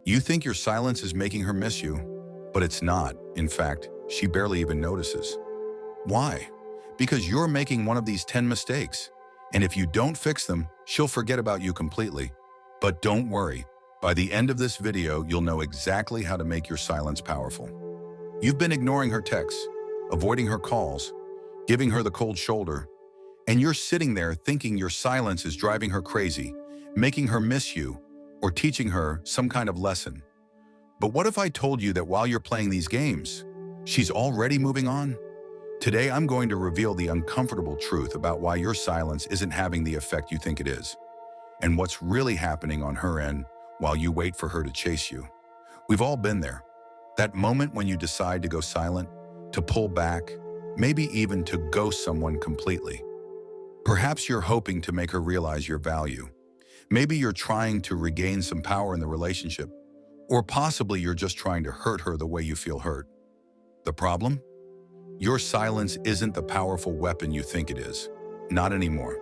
You think your silence is making her miss you, but it's not. In fact, she barely even notices. Why? Because you're making one of these 10 mistakes. And if you don't fix them, she'll forget about you completely. But don't worry. By the end of this video, you'll know exactly how to make your silence powerful. You've been ignoring her texts, avoiding her calls, giving her the cold shoulder, and you're sitting there thinking your silence is driving her crazy, making her miss you, or teaching her some kind of lesson. But what if I told you that while you're playing these games, she's already moving on? Today, I'm going to reveal the uncomfortable truth about why your silence isn't having the effect you think it is, and what's really happening on her end while you wait for her to chase you. We've all been there. That moment when you decide to go silent, to pull back, maybe even to ghost someone completely. Perhaps you're hoping to make her realize your value. Maybe you're trying to regain some power in the relationship, or possibly you're just trying to hurt her the way you feel hurt. The problem? Your silence isn't the powerful weapon you think it is. Not anymore.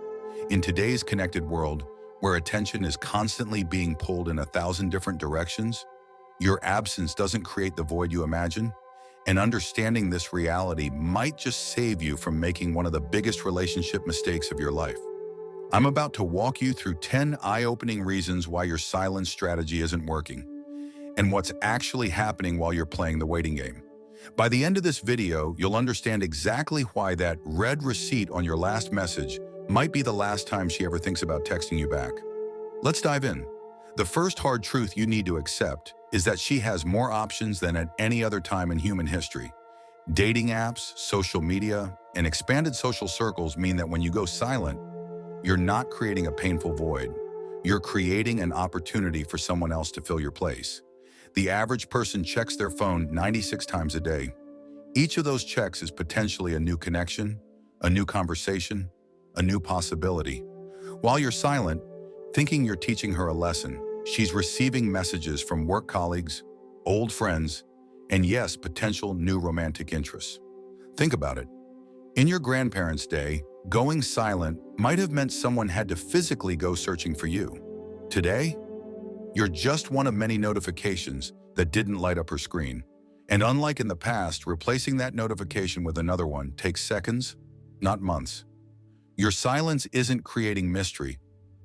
In today's connected world, where attention is constantly being pulled in 1,000 different directions, your absence doesn't create the void you imagine, and understanding this reality might just save you from making one of the biggest relationship mistakes of your life. I'm about to walk you through 10 eye-opening reasons why your silence strategy isn't working, and what's actually happening while you're playing the waiting game. By the end of this video, you'll understand exactly why that red receipt on your last message might be the last time she ever thinks about texting you back. Let's dive in. The first hard truth you need to accept is that she has more options than at any other time in human history. Dating apps, social media, and expanded social circles mean that when you go silent, you're not creating a painful void. You're creating an opportunity for someone else to fill your place. The average person checks their phone 96 times a day. Each of those checks is potentially a new connection, a new conversation, a new possibility. While you're silent, thinking you're teaching her a lesson, she's receiving messages from work colleagues, old friends, and yes, potential new romantic interests. Think about it. In your grandparents' day, going silent might have meant someone had to physically go searching for you. Today, you're just one of many notifications that didn't light up her screen. And unlike in the past, replacing that notification with another one takes seconds, not months. Your silence isn't creating mystery,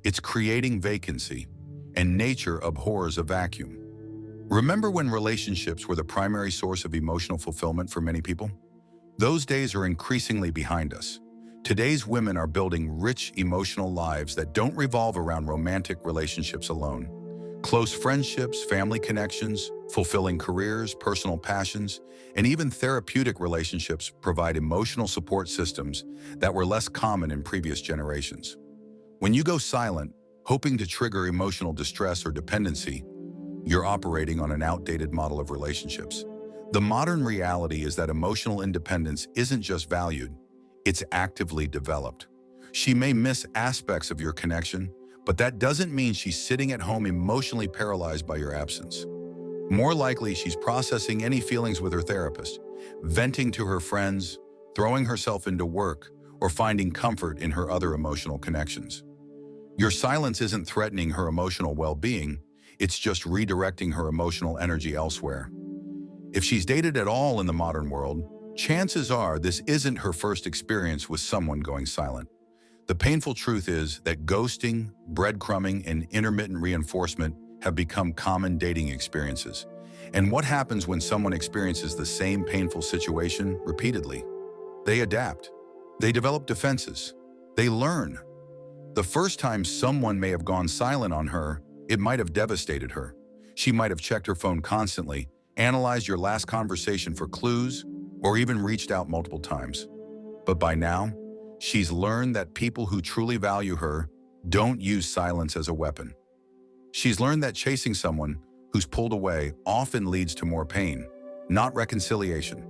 it's creating vacancy, and nature abhors a vacuum. Remember when relationships were the primary source of emotional fulfillment for many people? Those days are increasingly behind us. Today's women are building rich emotional lives that don't revolve around romantic relationships alone. Close friendships, family connections, fulfilling careers, personal passions, and even therapeutic relationships provide emotional support systems that were less common in previous generations. When you go silent, hoping to trigger emotional distress or dependency, you're operating on an outdated model of relationships. The modern reality is that emotional independence isn't just valued, it's actively developed. She may miss aspects of your connection, but that doesn't mean she's sitting at home emotionally paralyzed by your absence. More likely, she's processing any feelings with her therapist, venting to her friends, throwing herself into work, or finding comfort in her other emotional connections. Your silence isn't threatening her emotional well-being, it's just redirecting her emotional energy elsewhere. If she's dated at all in the modern world, chances are this isn't her first experience with someone going silent. The painful truth is that ghosting, breadcrumbing, and intermittent reinforcement have become common dating experiences. And what happens when someone experiences the same painful situation repeatedly? They adapt. They develop defenses. They learn. The first time someone may have gone silent on her, it might have devastated her. She might have checked her phone constantly, analyzed your last conversation for clues, or even reached out multiple times. But by now, she's learned that people who truly value her don't use silence as a weapon. She's learned that chasing someone who's pulled away often leads to more pain, not reconciliation.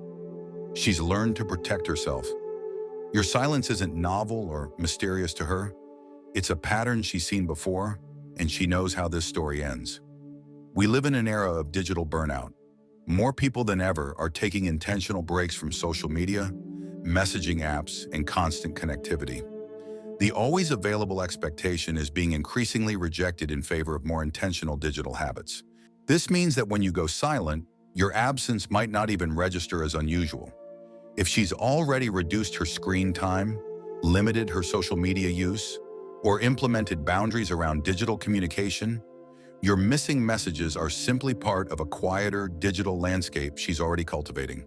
She's learned to protect herself. Your silence isn't novel or mysterious to her. It's a pattern she's seen before, and she knows how this story ends. We live in an era of digital burnout. More people than ever are taking intentional breaks from social media, messaging apps, and constant connectivity. The always available expectation is being increasingly rejected in favor of more intentional digital habits. This means that when you go silent, your absence might not even register as unusual. If she's already reduced her screen time, limited her social media use, or implemented boundaries around digital communication, your missing messages are simply part of a quieter digital landscape she's already cultivating.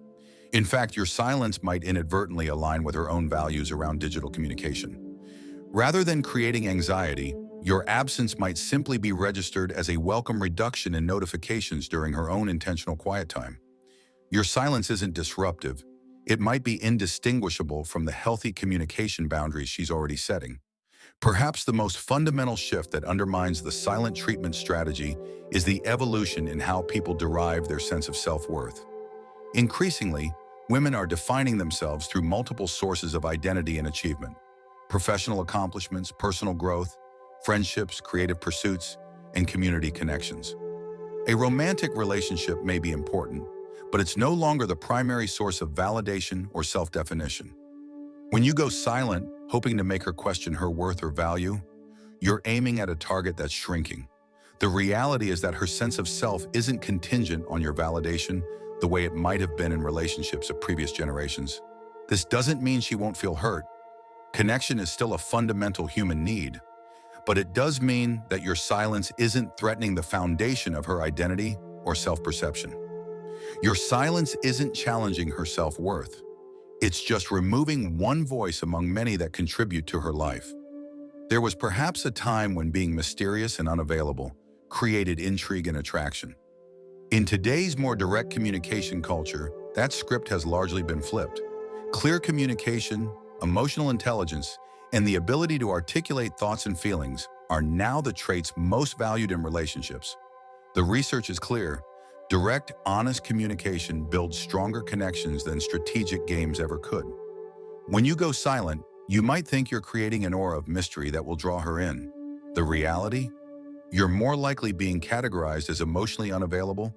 In fact, your silence might inadvertently align with her own values around digital communication. Rather than creating anxiety, your absence might simply be registered as a welcome reduction in notifications during her own intentional quiet time. Your silence isn't disruptive. It might be indistinguishable from the healthy communication boundaries she's already setting. Perhaps the most fundamental shift that undermines the silent treatment strategy is the evolution in how people derive their sense of self-worth. Increasingly, women are defining themselves through multiple sources of identity and achievement: professional accomplishments, personal growth, friendships, creative pursuits, and community connections. A romantic relationship may be important, but it's no longer the primary source of validation or self-definition. When you go silent, hoping to make her question her worth or value, you're aiming at a target that's shrinking. The reality is that her sense of self isn't contingent on your validation the way it might have been in relationships of previous generations. This doesn't mean she won't feel hurt. Connection is still a fundamental human need, but it does mean that your silence isn't threatening the foundation of her identity or self-perception. Your silence isn't challenging her self-worth. It's just removing one voice among many that contribute to her life. There was perhaps a time when being mysterious and unavailable created intrigue and attraction. In today's more direct communication culture, that script has largely been flipped. Clear communication, emotional intelligence, and the ability to articulate thoughts and feelings are now the traits most valued in relationships. The research is clear. Direct, honest communication builds stronger connections than strategic games ever could. When you go silent, you might think you're creating an aura of mystery that will draw her in. The reality? You're more likely being categorized as emotionally unavailable,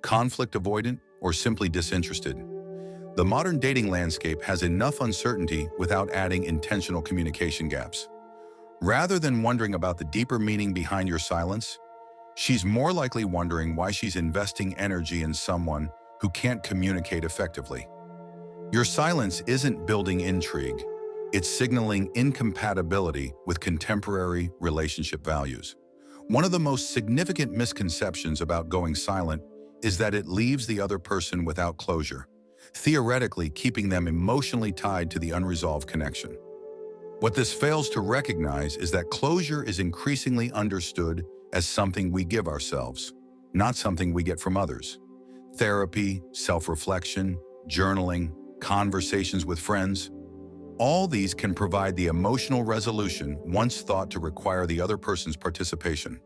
conflict avoidant, or simply disinterested. The modern dating landscape has enough uncertainty without adding intentional communication gaps. Rather than wondering about the deeper meaning behind your silence, she's more likely wondering why she's investing energy in someone who can't communicate effectively. Your silence isn't building intrigue. It's signaling incompatibility with contemporary relationship values. One of the most significant misconceptions about going silent is that it leaves the other person without closure, theoretically keeping them emotionally tied to the unresolved connection. What this fails to recognize is that closure is increasingly understood as something we give ourselves, not something we get from others. Therapy, self-reflection, journaling, conversations with friends, all these can provide the emotional resolution once thought to require the other person's participation.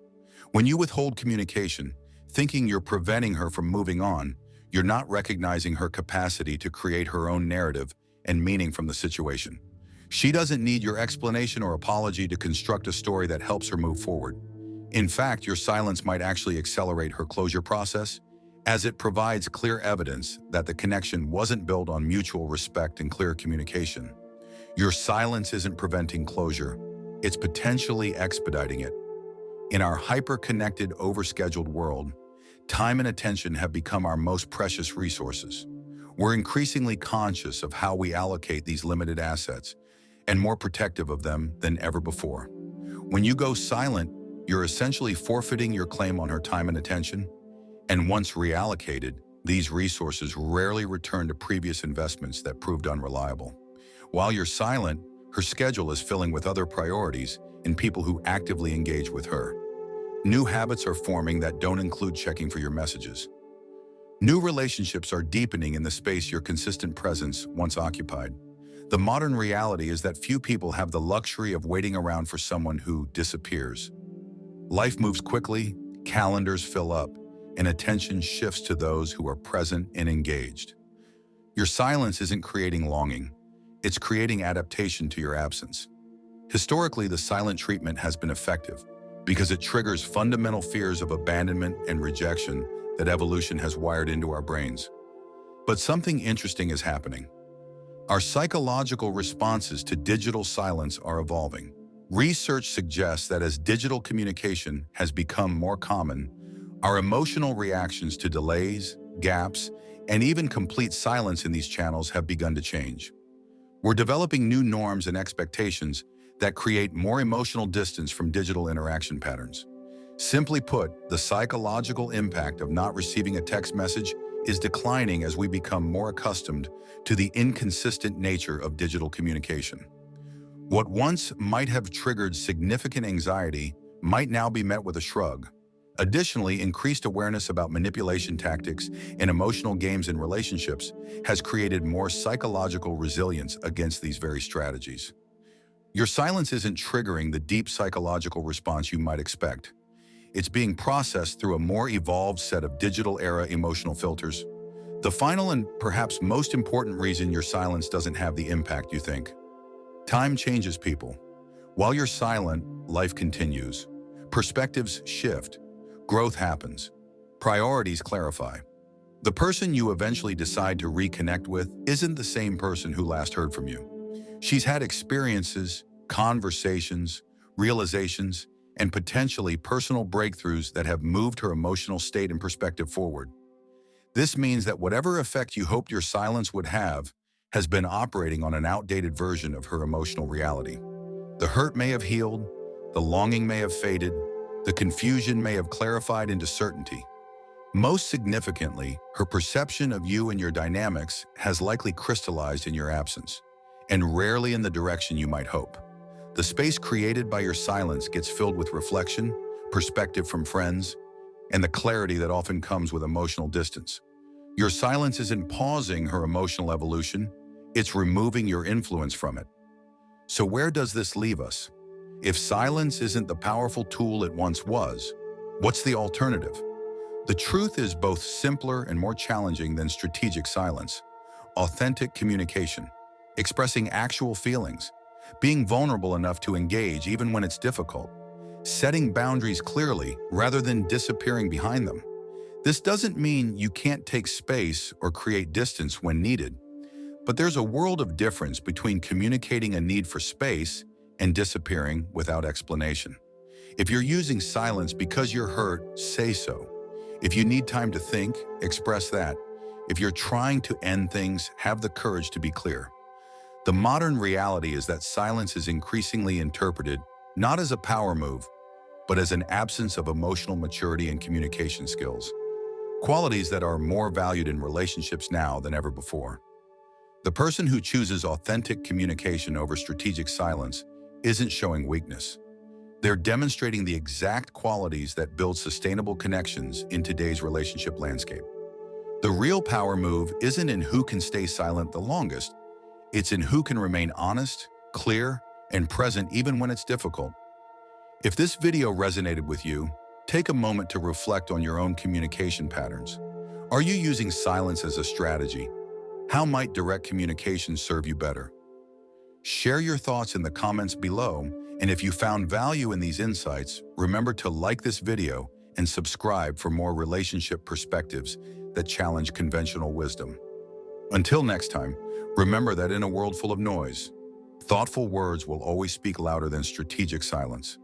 When you withhold communication, thinking you're preventing her from moving on, you're not recognizing her capacity to create her own narrative and meaning from the situation. She doesn't need your explanation or apology to construct a story that helps her move forward. In fact, your silence might actually accelerate her closure process, as it provides clear evidence that the connection wasn't built on mutual respect and clear communication. Your silence isn't preventing closure, it's potentially expediting it. In our hyper-connected, overscheduled world, time and attention have become our most precious resources. We're increasingly conscious of how we allocate these limited assets and more protective of them than ever before. When you go silent, you're essentially forfeiting your claim on her time and attention, and once reallocated, these resources rarely return to previous investments that proved unreliable. While you're silent, her schedule is filling with other priorities and people who actively engage with her. New habits are forming that don't include checking for your messages. New relationships are deepening in the space your consistent presence once occupied. The modern reality is that few people have the luxury of waiting around for someone who disappears. Life moves quickly, calendars fill up, and attention shifts to those who are present and engaged. Your silence isn't creating longing, it's creating adaptation to your absence. Historically, the silent treatment has been effective because it triggers fundamental fears of abandonment and rejection that evolution has wired into our brains. But something interesting is happening. Our psychological responses to digital silence are evolving. Research suggests that as digital communication has become more common, Our emotional reactions to delays, gaps, and even complete silence in these channels have begun to change. We're developing new norms and expectations that create more emotional distance from digital interaction patterns. Simply put, the psychological impact of not receiving a text message is declining as we become more accustomed to the inconsistent nature of digital communication. What once might have triggered significant anxiety might now be met with a shrug. Additionally, increased awareness about manipulation tactics and emotional games in relationships has created more psychological resilience against these very strategies. Your silence isn't triggering the deep psychological response you might expect. It's being processed through a more evolved set of digital-era emotional filters. The final and perhaps most important reason your silence doesn't have the impact you think. Time changes people. While you're silent, life continues. Perspectives shift. Growth happens. Priorities clarify. The person you eventually decide to reconnect with isn't the same person who last heard from you. She's had experiences, conversations, realizations, and potentially personal breakthroughs that have moved her emotional state and perspective forward. This means that whatever effect you hoped your silence would have has been operating on an outdated version of her emotional reality. The hurt may have healed, the longing may have faded, the confusion may have clarified into certainty. Most significantly, her perception of you and your dynamics has likely crystallized in your absence, and rarely in the direction you might hope. The space created by your silence gets filled with reflection, perspective from friends, and the clarity that often comes with emotional distance. Your silence isn't pausing her emotional evolution, it's removing your influence from it. So where does this leave us? If silence isn't the powerful tool it once was, what's the alternative? The truth is both simpler and more challenging than strategic silence. Authentic communication, expressing actual feelings, being vulnerable enough to engage even when it's difficult, setting boundaries clearly rather than disappearing behind them. This doesn't mean you can't take space or create distance when needed, but there's a world of difference between communicating a need for space and disappearing without explanation. If you're using silence because you're hurt, say so. If you need time to think, express that. If you're trying to end things, have the courage to be clear. The modern reality is that silence is increasingly interpreted not as a power move, but as an absence of emotional maturity and communication skills, qualities that are more valued in relationships now than ever before. The person who chooses authentic communication over strategic silence isn't showing weakness. They're demonstrating the exact qualities that build sustainable connections in today's relationship landscape. The real power move isn't in who can stay silent the longest, it's in who can remain honest, clear, and present even when it's difficult. If this video resonated with you, take a moment to reflect on your own communication patterns. Are you using silence as a strategy? How might direct communication serve you better? Share your thoughts in the comments below, and if you found value in these insights, remember to like this video and subscribe for more relationship perspectives that challenge conventional wisdom. Until next time, remember that in a world full of noise, thoughtful words will always speak louder than strategic silence.